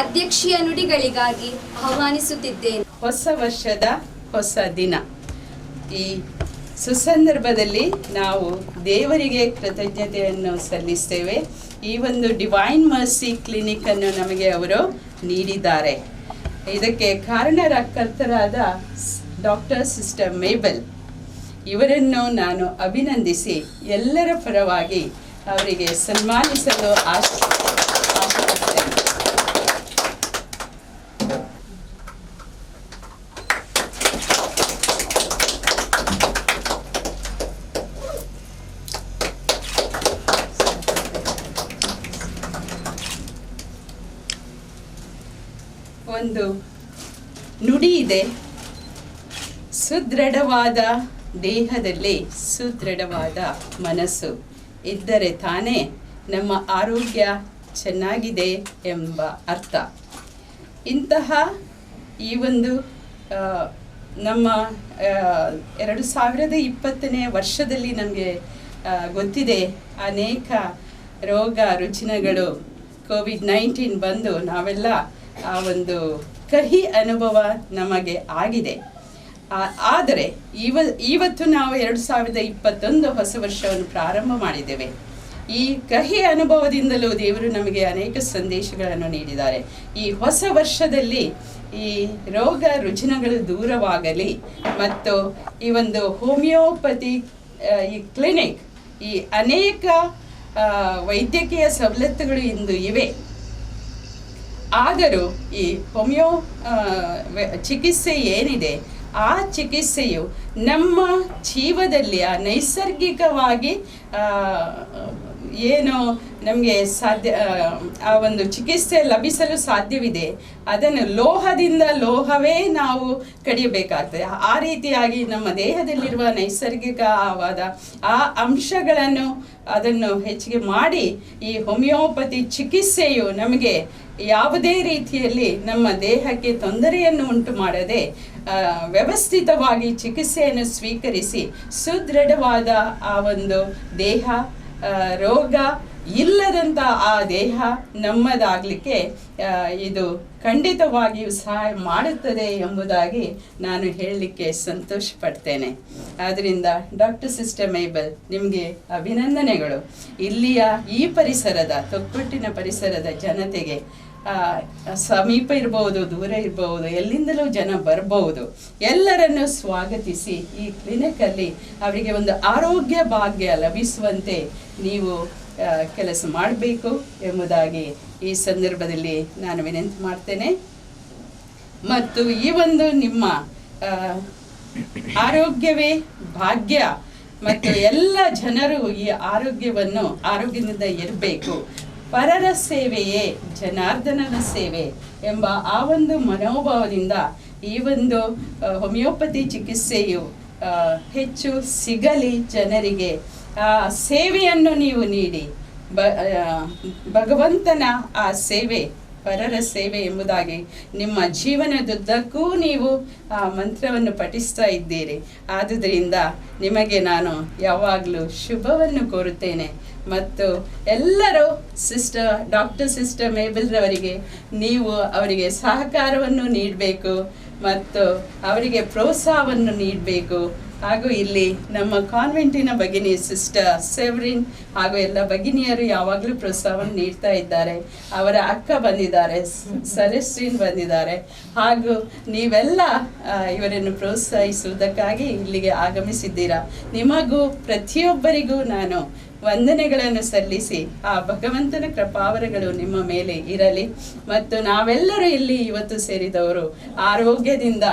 ಅಧ್ಯಕ್ಷೀಯ ನುಡಿಗಳಿಗಾಗಿ ಆಹ್ವಾನಿಸುತ್ತಿದ್ದೇನೆ. ಹೊಸ ವರ್ಷದ ಹೊಸ ದಿನ. ಈ ಸುಸಂದರ್ಭದಲ್ಲಿ ನಾವು ದೇವರಿಗೆ ಕೃತಜ್ಞತೆಯನ್ನು ಸಲ್ಲಿಸ್ತೇವೆ. ಈ ಒಂದು ಡಿವೈನ್ ಮರ್ಸಿ ಕ್ಲಿನಿಕನ್ನು ನಮಗೆ ಅವರು ನೀಡಿದ್ದಾರೆ. ಇದಕ್ಕೆ ಕಾರಣಕರ್ತರಾದ ಡಾಕ್ಟರ್ ಸಿಸ್ಟರ್ ಮೇಬಲ್ ಇವರನ್ನು ನಾನು ಅಭಿನಂದಿಸಿ ಎಲ್ಲರ ಪರವಾಗಿ ಅವರಿಗೆ ಸನ್ಮಾನಿಸಲು ಆಶಿಸುತ್ತೇನೆ. ಒಂದು ನುಡಿ ಇದೆ, ಸುದೃಢವಾದ ದೇಹದಲ್ಲಿ ಸುದೃಢವಾದ ಮನಸ್ಸು ಇದ್ದರೆ ತಾನೇ ನಮ್ಮ ಆರೋಗ್ಯ ಚೆನ್ನಾಗಿದೆ ಎಂಬ ಅರ್ಥ. ಇಂತಹ ಈ ಒಂದು ನಮ್ಮ 2020ನೇ ವರ್ಷದಲ್ಲಿ ನಮಗೆ ಗೊತ್ತಿದೆ ಅನೇಕ ರೋಗ ರುಜಿನಗಳು ಕೋವಿಡ್-19 ಬಂದು ನಾವೆಲ್ಲ ಆ ಒಂದು ಕಹಿ ಅನುಭವ ನಮಗೆ ಆಗಿದೆ. ಆದರೆ ಇವತ್ತು ನಾವು 2021 ಹೊಸ ವರ್ಷವನ್ನು ಪ್ರಾರಂಭ ಮಾಡಿದ್ದೇವೆ. ಈ ಕಹಿ ಅನುಭವದಿಂದಲೂ ದೇವರು ನಮಗೆ ಅನೇಕ ಸಂದೇಶಗಳನ್ನು ನೀಡಿದ್ದಾರೆ. ಈ ಹೊಸ ವರ್ಷದಲ್ಲಿ ಈ ರೋಗ ರುಜಿನಗಳು ದೂರವಾಗಲಿ ಮತ್ತು ಈ ಒಂದು ಹೋಮಿಯೋಪತಿ ಈ ಕ್ಲಿನಿಕ್ ಈ ಅನೇಕ ವೈದ್ಯಕೀಯ ಸವಲತ್ತುಗಳು ಇಂದು ಇವೆ. ಆದರೂ ಈ ಹೋಮಿಯೋ ಚಿಕಿತ್ಸೆ ಏನಿದೆ, ಆ ಚಿಕಿತ್ಸೆಯು ನಮ್ಮ ಜೀವದಲ್ಲಿ ಆ ನೈಸರ್ಗಿಕವಾಗಿ ಏನು ನಮಗೆ ಆ ಒಂದು ಚಿಕಿತ್ಸೆ ಲಭಿಸಲು ಸಾಧ್ಯವಿದೆ, ಅದನ್ನು ಲೋಹದಿಂದ ಲೋಹವೇ ನಾವು ಕಡಿಯಬೇಕಾಗ್ತದೆ. ಆ ರೀತಿಯಾಗಿ ನಮ್ಮ ದೇಹದಲ್ಲಿರುವ ನೈಸರ್ಗಿಕವಾದ ಆ ಅಂಶಗಳನ್ನು ಅದನ್ನು ಹೆಚ್ಚಿಗೆ ಮಾಡಿ ಈ ಹೋಮಿಯೋಪತಿ ಚಿಕಿತ್ಸೆಯು ನಮಗೆ ಯಾವುದೇ ರೀತಿಯಲ್ಲಿ ನಮ್ಮ ದೇಹಕ್ಕೆ ತೊಂದರೆಯನ್ನು ಉಂಟು ಮಾಡದೆ ವ್ಯವಸ್ಥಿತವಾಗಿ ಚಿಕಿತ್ಸೆಯನ್ನು ಸ್ವೀಕರಿಸಿ ಸುದೃಢವಾದ ಆ ಒಂದು ದೇಹ, ರೋಗ ಇಲ್ಲದಂಥ ಆ ದೇಹ ನಮ್ಮದಾಗಲಿಕ್ಕೆ ಇದು ಖಂಡಿತವಾಗಿಯೂ ಸಹಾಯ ಮಾಡುತ್ತದೆ ಎಂಬುದಾಗಿ ನಾನು ಹೇಳಲಿಕ್ಕೆ ಸಂತೋಷ ಪಡ್ತೇನೆ. ಆದ್ದರಿಂದ ಡಾಕ್ಟರ್ ಸಿಸ್ಟರ್ ಮೇಬಲ್, ನಿಮಗೆ ಅಭಿನಂದನೆಗಳು. ಇಲ್ಲಿಯ ಈ ಪರಿಸರದ, ತೊಕ್ಕೊಟ್ಟಿನ ಪರಿಸರದ ಜನತೆಗೆ ಸಮೀಪ ಇರಬಹುದು, ದೂರ ಇರಬಹುದು, ಎಲ್ಲಿಂದಲೂ ಜನ ಬರಬಹುದು, ಎಲ್ಲರನ್ನು ಸ್ವಾಗತಿಸಿ ಈ ಕ್ಲಿನಿಕಲ್ಲಿ ಅವರಿಗೆ ಒಂದು ಆರೋಗ್ಯ ಭಾಗ್ಯ ಲಭಿಸುವಂತೆ ನೀವು ಕೆಲಸ ಮಾಡಬೇಕು ಎಂಬುದಾಗಿ ಈ ಸಂದರ್ಭದಲ್ಲಿ ನಾನು ವಿನಂತಿ ಮಾಡ್ತೇನೆ. ಮತ್ತು ಈ ಒಂದು ನಿಮ್ಮ ಆರೋಗ್ಯವೇ ಭಾಗ್ಯ ಮತ್ತು ಎಲ್ಲ ಜನರು ಈ ಆರೋಗ್ಯದಿಂದ ಇರಬೇಕು. ಪರರ ಸೇವೆಯೇ ಜನಾರ್ದನನ ಸೇವೆ ಎಂಬ ಆ ಒಂದು ಮನೋಭಾವದಿಂದ ಈ ಒಂದು ಹೋಮಿಯೋಪತಿ ಚಿಕಿತ್ಸೆಯು ಹೆಚ್ಚು ಸಿಗಲಿ ಜನರಿಗೆ. ಆ ಸೇವೆಯನ್ನು ನೀವು ನೀಡಿ ಭಗವಂತನ ಆ ಸೇವೆ, ಪರರ ಸೇವೆ ಎಂಬುದಾಗಿ ನಿಮ್ಮ ಜೀವನದುದ್ದಕ್ಕೂ ನೀವು ಆ ಮಂತ್ರವನ್ನು ಪಠಿಸ್ತಾ ಇದ್ದೀರಿ. ಆದುದರಿಂದ ನಿಮಗೆ ನಾನು ಯಾವಾಗಲೂ ಶುಭವನ್ನು ಕೋರುತ್ತೇನೆ. ಮತ್ತು ಎಲ್ಲರೂ ಡಾಕ್ಟರ್ ಸಿಸ್ಟರ್ ಮೇಬಲ್ರವರಿಗೆ ನೀವು ಅವರಿಗೆ ಸಹಕಾರವನ್ನು ನೀಡಬೇಕು ಮತ್ತು ಅವರಿಗೆ ಪ್ರೋತ್ಸಾಹವನ್ನು ನೀಡಬೇಕು. ಹಾಗೂ ಇಲ್ಲಿ ನಮ್ಮ ಕಾನ್ವೆಂಟಿನ ಭಗಿನಿ ಸಿಸ್ಟರ್ ಸೆವ್ರಿನ್ ಹಾಗೂ ಎಲ್ಲ ಭಗಿನಿಯರು ಯಾವಾಗಲೂ ಪ್ರೋತ್ಸಾಹವನ್ನು ನೀಡ್ತಾ ಇದ್ದಾರೆ. ಅವರ ಅಕ್ಕ ಬಂದಿದ್ದಾರೆ, ಸೆಲೆಸ್ಟಿನ್ ಬಂದಿದ್ದಾರೆ. ಹಾಗೂ ನೀವೆಲ್ಲ ಇವರನ್ನು ಪ್ರೋತ್ಸಾಹಿಸುವುದಕ್ಕಾಗಿ ಇಲ್ಲಿಗೆ ಆಗಮಿಸಿದ್ದೀರಾ. ನಿಮಗೂ ಪ್ರತಿಯೊಬ್ಬರಿಗೂ ನಾನು ವಂದನೆಗಳನ್ನು ಸಲ್ಲಿಸಿ ಆ ಭಗವಂತನ ಕೃಪಾವರಗಳು ನಿಮ್ಮ ಮೇಲೆ ಇರಲಿ. ಮತ್ತು ನಾವೆಲ್ಲರೂ ಇಲ್ಲಿ ಇವತ್ತು ಸೇರಿದವರು ಆರೋಗ್ಯದಿಂದ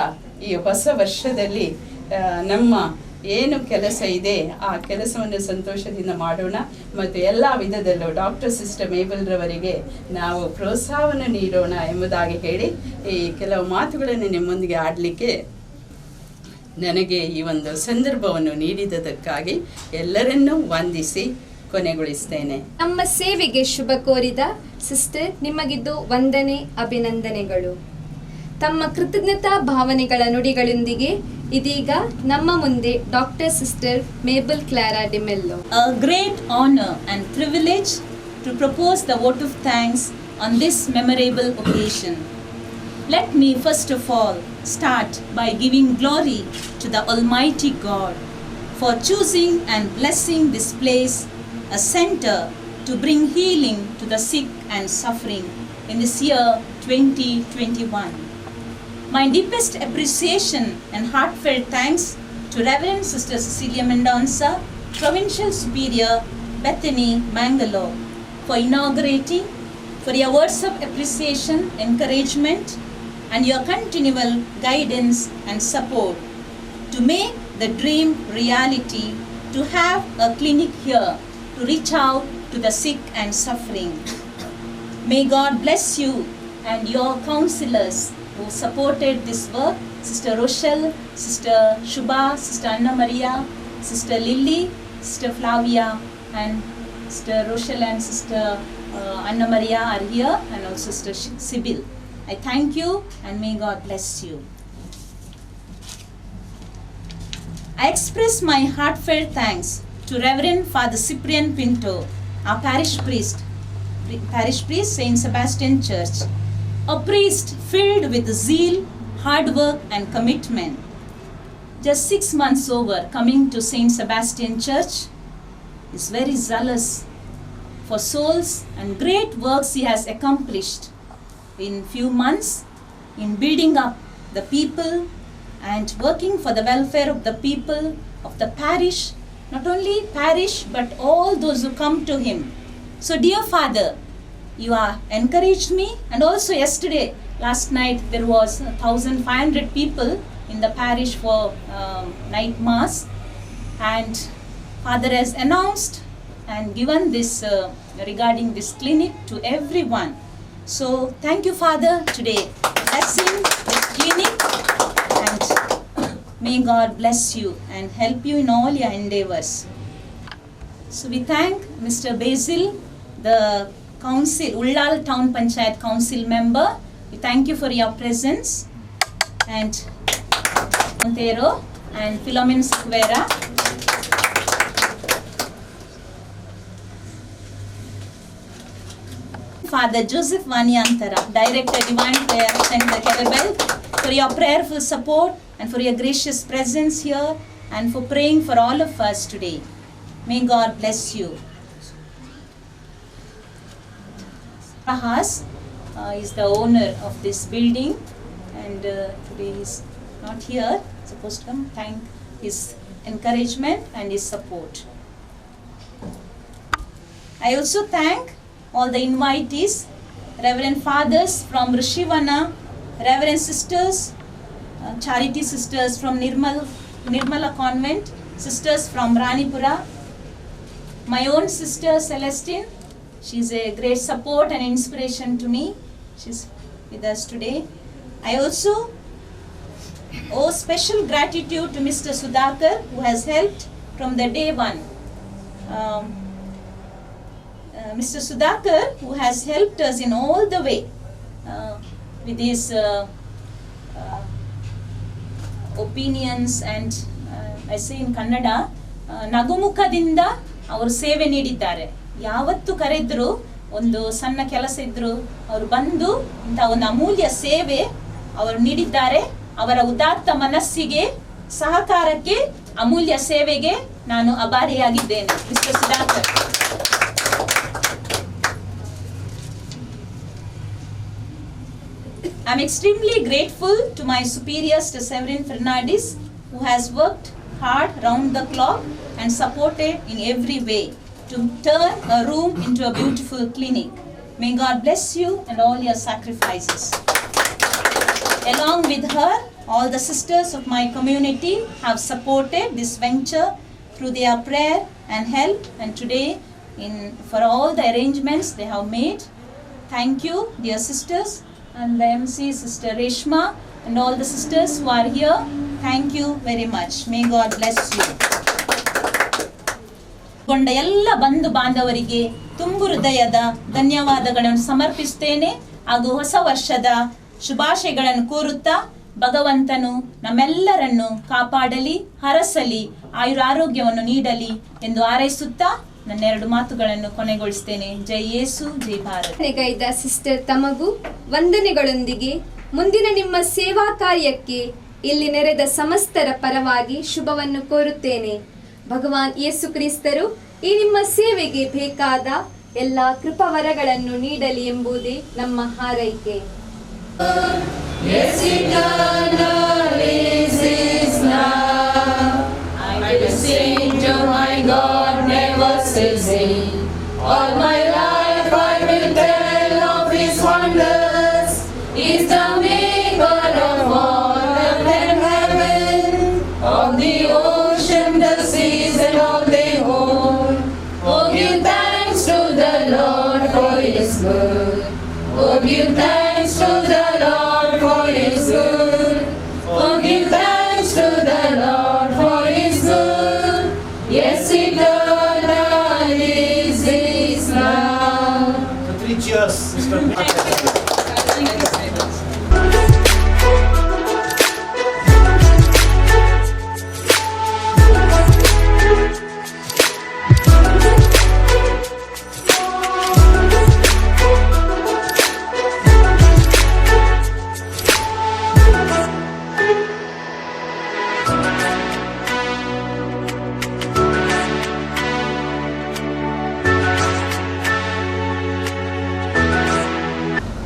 ಈ ಹೊಸ ವರ್ಷದಲ್ಲಿ ನಮ್ಮ ಏನು ಕೆಲಸ ಇದೆ ಆ ಕೆಲಸವನ್ನು ಸಂತೋಷದಿಂದ ಮಾಡೋಣ. ಮತ್ತು ಎಲ್ಲ ವಿಧದಲ್ಲೂ ಡಾಕ್ಟರ್ ಸಿಸ್ಟರ್ ಮೇಬಲ್ರವರಿಗೆ ನಾವು ಪ್ರೋತ್ಸಾಹವನ್ನು ನೀಡೋಣ ಎಂಬುದಾಗಿ ಹೇಳಿ ಈ ಕೆಲವು ಮಾತುಗಳನ್ನು ನಿಮ್ಮೊಂದಿಗೆ ಆಡಲಿಕ್ಕೆ ನನಗೆ ಈ ಒಂದು ಸಂದರ್ಭವನ್ನು ನೀಡಿದ್ದಕ್ಕಾಗಿ ಎಲ್ಲರನ್ನೂ ವಂದಿಸಿ ಕೊನೆಗೊಳಿಸ್ತೇನೆ. ನಮ್ಮ ಸೇವೆಗೆ ಶುಭ ಕೋರಿದ ಸಿಸ್ಟರ್ ನಿಮಗಿದ್ದು ವಂದನೆ, ಅಭಿನಂದನೆಗಳು. ತಮ್ಮ ಕೃತಜ್ಞತಾ ಭಾವನೆಗಳ ನುಡಿಗಳೊಂದಿಗೆ ಇದೀಗ ನಮ್ಮ ಮುಂದೆ doctor sister Mabel Clara D'Mello. A great honor and privilege to propose the vote of thanks on this memorable occasion. Let me first of all start by giving glory to the Almighty God for choosing and blessing this place, a center to bring healing to the sick and suffering in this year 2021. My deepest appreciation and heartfelt thanks to Reverend Sister Cecilia Mendonça, Provincial Superior, Bethany, Mangalore, for inaugurating, for your words of appreciation, encouragement, and your continual guidance and support to make the dream reality, to have a clinic here to reach out to the sick and suffering. May God bless you and your counselors who supported this work, Sister Rochelle, Sister Shubha, Sister Anna Maria, Sister Lily, Sister Flavia, and Sister Rochelle and Sister Anna Maria are here, and also Sister Sibyl. I thank you and may God bless you. I express my heartfelt thanks to Reverend Father Cyprian Pinto, our parish priest, Saint Sebastian Church, a priest filled with zeal, hard work and commitment. Just 6 months over coming to Saint Sebastian Church, is very zealous for souls and great works he has accomplished in few months in building up the people and working for the welfare of the people of the parish, not only parish but all those who come to him. So dear Father, you are encouraged me, and also yesterday, last night, there was 1,500 people in the parish for night mass, and Father has announced and given this regarding this clinic to everyone. So thank you, Father, today blessing this clinic, and may God bless you and help you in all your endeavors. So we thank Mr. Basil, the council, Ullal Town Panchayat council member. We thank you for your presence, and Montero and Philomen Sequeira. Father Joseph Vaniantara, Director Divine Prayer Center Kerrebelle, for your prayerful support and for your gracious presence here and for praying for all of us today. May God bless you. Rahas is the owner of this building, and today he is not here, supposed to come. Thank his encouragement and his support. I also thank all the invitees, Reverend Fathers from Rishivana, Reverend Sisters, Charity Sisters from Nirmala Convent, Sisters from Ranipura, my own sister Celestine. She's a great support and inspiration to me. She's with us today. I also owe special gratitude to Mr. Sudhakar, who has helped from the day one. Mr. Sudhakar, who has helped us in all the way with his opinions, and I say in Kannada, ನಗುಮುಖದಿಂದ ಅವರು ಸೇವೆ ನೀಡಿದ್ದಾರೆ. ಯಾವತ್ತು ಕರೆದ್ರು, ಒಂದು ಸಣ್ಣ ಕೆಲಸ ಇದ್ರು, ಅವರು ಬಂದು ಇಂಥ ಒಂದು ಅಮೂಲ್ಯ ಸೇವೆ ಅವರು ನೀಡಿದ್ದಾರೆ. ಅವರ ಉದಾತ್ತ ಮನಸ್ಸಿಗೆ, ಸಹಕಾರಕ್ಕೆ, ಅಮೂಲ್ಯ ಸೇವೆಗೆ ನಾನು ಆಭಾರಿಯಾಗಿದ್ದೇನೆ. Mister Sudhakar. I'm extremely grateful to my superiors, to Severin Fernandez, who has worked hard round the clock and supported in every way to turn a room into a beautiful clinic. May God bless you and all your sacrifices. Along with her, all the sisters of my community have supported this venture through their prayer and help, and today for all the arrangements they have made. Thank you, dear sisters, and the MC, Sister Reshma, and all the sisters who are here. Thank you very much. May God bless you. ಗೊಂಡ ಎಲ್ಲ ಬಂಧು ಬಾಂಧವರಿಗೆ ತುಂಬು ಹೃದಯದ ಧನ್ಯವಾದಗಳನ್ನು ಸಮರ್ಪಿಸುತ್ತೇನೆ ಹಾಗೂ ಹೊಸ ವರ್ಷದ ಶುಭಾಶಯಗಳನ್ನು ಕೋರುತ್ತಾ ಭಗವಂತನು ನಮ್ಮೆಲ್ಲರನ್ನು ಕಾಪಾಡಲಿ, ಹರಸಲಿ, ಆಯುರಾರೋಗ್ಯವನ್ನು ನೀಡಲಿ ಎಂದು ಹಾರೈಸುತ್ತಾ ನನ್ನ 2 ಮಾತುಗಳನ್ನು ಕೊನೆಗೊಳಿಸುತ್ತೇನೆ. ಜೈ ಯೇಸು, ಜೈ ಭಾರತ್. ಗೈದ ಸಿಸ್ಟರ್ ತಮಗೂ ವಂದನೆಗಳೊಂದಿಗೆ ಮುಂದಿನ ನಿಮ್ಮ ಸೇವಾ ಕಾರ್ಯಕ್ಕೆ ಇಲ್ಲಿ ನೆರೆದ ಸಮಸ್ತರ ಪರವಾಗಿ ಶುಭವನ್ನು ಕೋರುತ್ತೇನೆ. ಭಗವಾನ್ ಯೇಸು ಕ್ರಿಸ್ತರು ಈ ನಿಮ್ಮ ಸೇವೆಗೆ ಬೇಕಾದ ಎಲ್ಲ ಕೃಪಾವರಗಳನ್ನು ನೀಡಲಿ ಎಂಬುದೇ ನಮ್ಮ ಹಾರೈಕೆ. I will sing to my God, never ceasing. All my life I will tell of His wonders. He's the maker of all earth and heaven, of the ocean, the seas, and all they hold. Oh, give thanks to the Lord for His good. Oh, give thanks to the Lord for His good. Oh, give thanks to the Lord for His good. Yes, eternal is His love. So 3 cheers, Sister.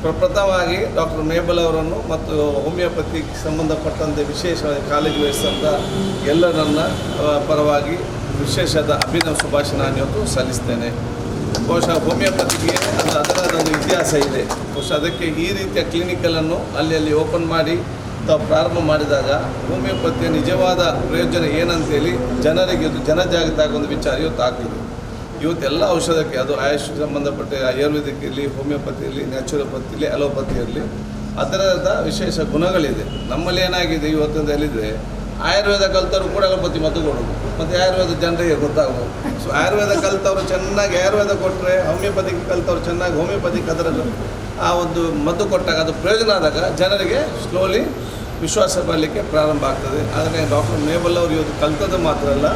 ಪ್ರಪ್ರಥಮವಾಗಿ ಡಾಕ್ಟರ್ ಮೇಬಲ್ ಅವರನ್ನು ಮತ್ತು ಹೋಮಿಯೋಪತಿಗೆ ಸಂಬಂಧಪಟ್ಟಂತೆ ವಿಶೇಷವಾಗಿ ಕಾಳಜಿ ವಹಿಸಿದಂಥ ಎಲ್ಲರನ್ನ ಪರವಾಗಿ ವಿಶೇಷದ ಅಭಿನವ ಶುಭಾಶಯ ನಾನು ಇವತ್ತು ಸಲ್ಲಿಸ್ತೇನೆ. ಬಹುಶಃ ಹೋಮಿಯೋಪತಿಗೆ ಅದರಾದ ಒಂದು ಇತಿಹಾಸ ಇದೆ. ಬಹುಶಃ ಅದಕ್ಕೆ ಈ ರೀತಿಯ ಕ್ಲಿನಿಕಲನ್ನು ಅಲ್ಲಿ ಓಪನ್ ಮಾಡಿ ತಾವು ಪ್ರಾರಂಭ ಮಾಡಿದಾಗ ಹೋಮಿಯೋಪತಿಯ ನಿಜವಾದ ಪ್ರಯೋಜನ ಏನಂತೇಳಿ ಜನರಿಗೆ ಇದು ಜನಜಾಗೃತಿ ಆಗೋ ಒಂದು ವಿಚಾರ ಇವತ್ತು ಆಗ್ತಿದೆ. ಇವತ್ತೆಲ್ಲ ಔಷಧಕ್ಕೆ ಅದು ಆಯುಷ್ ಸಂಬಂಧಪಟ್ಟ ಆಯುರ್ವೇದಿಕ್ ಇರಲಿ, ಹೋಮಿಯೋಪತಿ ಇರಲಿ, ನ್ಯಾಚುರೋಪತಿ ಇರಲಿ, ಅಲೋಪತಿ ಇರಲಿ, ಅದರದ ವಿಶೇಷ ಗುಣಗಳಿದೆ. ನಮ್ಮಲ್ಲಿ ಏನಾಗಿದೆ ಇವತ್ತಿಂದ ಹೇಳಿದರೆ ಆಯುರ್ವೇದ ಕಲ್ತವರು ಕೂಡ ಅಲೋಪತಿ ಮದ್ದು ಕೊಡೋದು, ಮತ್ತು ಆಯುರ್ವೇದ ಜನರಿಗೆ ಗೊತ್ತಾಗೋದು. ಸೊ ಆಯುರ್ವೇದ ಕಲ್ತವರು ಚೆನ್ನಾಗಿ ಆಯುರ್ವೇದ ಕೊಟ್ಟರೆ, ಹೋಮಿಯೋಪತಿಗೆ ಕಲ್ತವ್ರು ಚೆನ್ನಾಗಿ ಹೋಮಿಯೋಪತಿಗೆ ಅದರಲ್ಲಿ ಆ ಒಂದು ಮದ್ದು ಕೊಟ್ಟಾಗ ಅದು ಪ್ರಯೋಜನ ಆದಾಗ ಜನರಿಗೆ ಸ್ಲೋಲಿ ವಿಶ್ವಾಸ ಬರಲಿಕ್ಕೆ ಪ್ರಾರಂಭ ಆಗ್ತದೆ. ಆದರೆ ಡಾಕ್ಟರ್ ಮೇಬಲ್ ಅವರು ಇವತ್ತು ಕಲ್ತದ್ದು ಮಾತ್ರ ಅಲ್ಲ,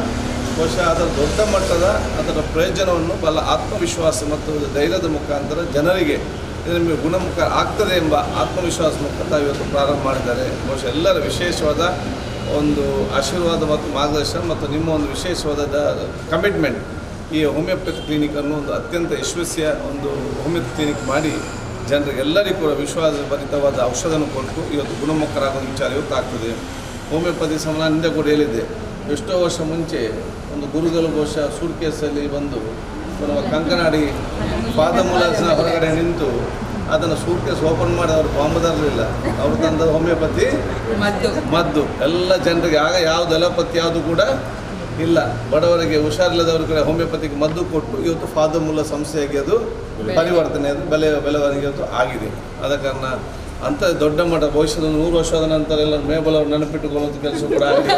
ಬಹುಶಃ ಅದರ ದೊಡ್ಡ ಮಟ್ಟದ ಅದರ ಪ್ರಯೋಜನವನ್ನು ಬಲ ಆತ್ಮವಿಶ್ವಾಸ ಮತ್ತು ಧೈರ್ಯದ ಮುಖಾಂತರ ಜನರಿಗೆ ನಿಮಗೆ ಗುಣಮುಖ ಆಗ್ತದೆ ಎಂಬ ಆತ್ಮವಿಶ್ವಾಸ ಮುಖಾಂತರ ಇವತ್ತು ಪ್ರಾರಂಭ ಮಾಡಿದ್ದಾರೆ. ಬಹುಶಃ ಎಲ್ಲರ ವಿಶೇಷವಾದ ಒಂದು ಆಶೀರ್ವಾದ ಮತ್ತು ಮಾರ್ಗದರ್ಶನ ಮತ್ತು ನಿಮ್ಮ ಒಂದು ವಿಶೇಷವಾದ ಕಮಿಟ್ಮೆಂಟ್ ಈ ಹೋಮಿಯೋಪತಿ ಕ್ಲಿನಿಕನ್ನು ಒಂದು ಅತ್ಯಂತ ಯಶಸ್ವಿಯ ಒಂದು ಹೋಮಿಯೋಪತಿ ಕ್ಲಿನಿಕ್ ಮಾಡಿ ಜನರಿಗೆಲ್ಲರಿಗೂ ಕೂಡ ವಿಶ್ವಾಸಭರಿತವಾದ ಔಷಧವನ್ನು ಕೊಟ್ಟು ಇವತ್ತು ಗುಣಮುಖರಾಗೋ ವಿಚಾರ ಇವತ್ತು ಆಗ್ತದೆ. ಹೋಮಿಯೋಪತಿ ಸಂಬಂಧ ಕೂಡ ಹೇಳಿದ್ದೆ, ಎಷ್ಟೋ ವರ್ಷ ಮುಂಚೆ ಒಂದು ಗುರುಗಳು ಬಹುಶಃ ಸೂಟ್ ಕೇಸಲ್ಲಿ ಬಂದು ನಮ್ಮ ಕಂಕನಾಡಿ ಪಾದಮೂಲನ ಹೊರಗಡೆ ನಿಂತು ಅದನ್ನು ಸೂಟ್ ಕೇಸ್ ಓಪನ್ ಮಾಡಿ ಅವರು ಬಾಂಬದರಲಿಲ್ಲ, ಅವರು ತಂದ ಹೋಮಿಯೋಪತಿ ಮದ್ದು ಎಲ್ಲ ಜನರಿಗೆ. ಆಗ ಯಾವುದು ಅಲೋಪತಿ ಯಾವುದು ಕೂಡ ಇಲ್ಲ, ಬಡವರಿಗೆ ಹುಷಾರಿಲ್ಲದವರು ಕೂಡ ಹೋಮಿಯೋಪತಿಗೆ ಮದ್ದು ಕೊಟ್ಟು ಇವತ್ತು ಪಾದಮೂಲ ಸಂಸ್ಥೆಯಾಗಿ ಅದು ಪರಿವರ್ತನೆ ಅದು ಬೆಳವಣಿಗೆ ಇವತ್ತು ಆಗಿದೆ. ಆದ ಕಾರಣ ಅಂಥ ದೊಡ್ಡ ಮಟ್ಟ ಭವಿಷ್ಯದ 100 ವರ್ಷದ ನಂತರ ಎಲ್ಲ ಮೇಬಲ್ ಅವರು ನೆನಪಿಟ್ಟುಕೊಳ್ಳುವಂಥ ಕೆಲಸ ಕೂಡ ಆಗಿದೆ.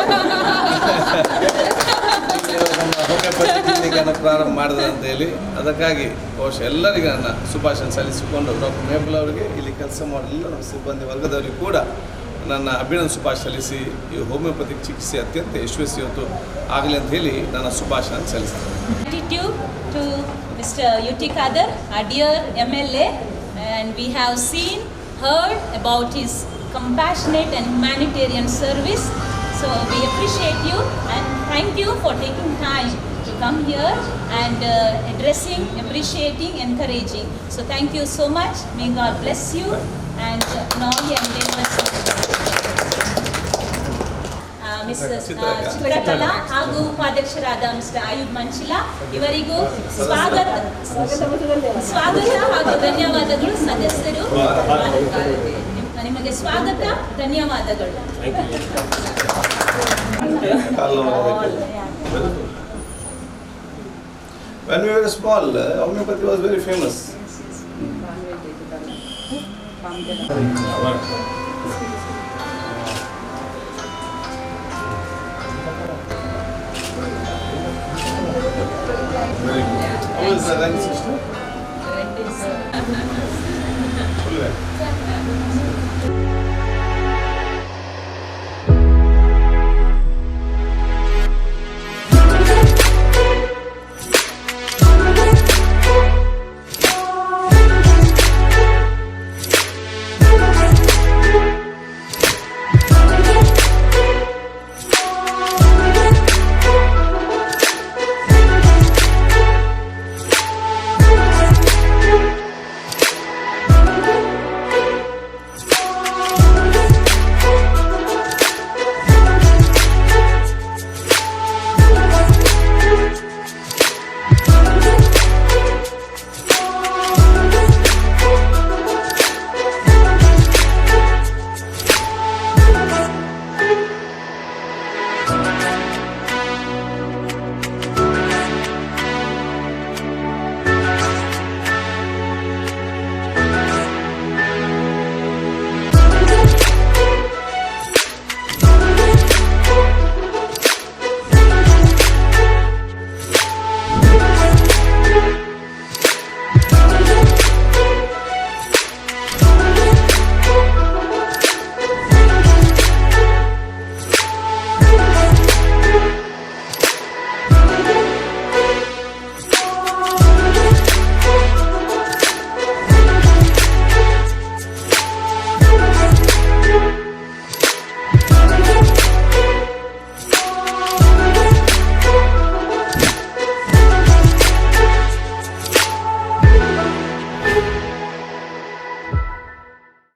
ನಮ್ಮ ಹೋಮಿಯೋಪತಿ ಕ್ಲಿನಿಕನ್ನು ಪ್ರಾರಂಭ ಮಾಡಿದೆ ಅಂತ ಹೇಳಿ ಅದಕ್ಕಾಗಿ ಬಹುಶಃ ಎಲ್ಲರಿಗೂ ನನ್ನ ಶುಭಾಶಯ ಸಲ್ಲಿಸಿಕೊಂಡು ಡಾಕ್ಟರ್ ಮೇಬಲ್ ಅವರಿಗೆ ಇಲ್ಲಿ ಕೆಲಸ ಮಾಡಲಿಲ್ಲ ನಮ್ಮ ಸಿಬ್ಬಂದಿ ವರ್ಗದವರಿಗೆ ಕೂಡ ನನ್ನ ಅಭಿನಂದನೆ ಶುಭಾಶಯ ಸಲ್ಲಿಸಿ ಈ ಹೋಮಿಯೋಪತಿ ಚಿಕಿತ್ಸೆ ಅತ್ಯಂತ ಯಶಸ್ವಿ ಇವತ್ತು ಆಗಲಿ ಅಂತ ಹೇಳಿ ನನ್ನ ಶುಭಾಶಯ ಸಲ್ಲಿಸ್ತೇನೆ. Gratitude to Mr. U.T. Khadar, our dear MLA, and we have heard about his compassionate and humanitarian service. So we appreciate you and thank you for taking time to come here and addressing, appreciating, encouraging. So thank you so much. May God bless you and in all your endeavors. Mister ಚಿತ್ರಕಲಾ ಹಾಗೂ ಉಪಾಧ್ಯಕ್ಷರಾದ ಮಿಸ್ಟರ್ ಆಯುಬ್ ಮಂಚಿಲಾ ಇವರಿಗೂ ಸ್ವಾಗತ ಹಾಗೂ ಧನ್ಯವಾದಗಳು. ಸದಸ್ಯರು ನಿಮಗೆ ಸ್ವಾಗತ, ಧನ್ಯವಾದಗಳು. When we were small, homeopathy was very famous. Very good. How is the rank system?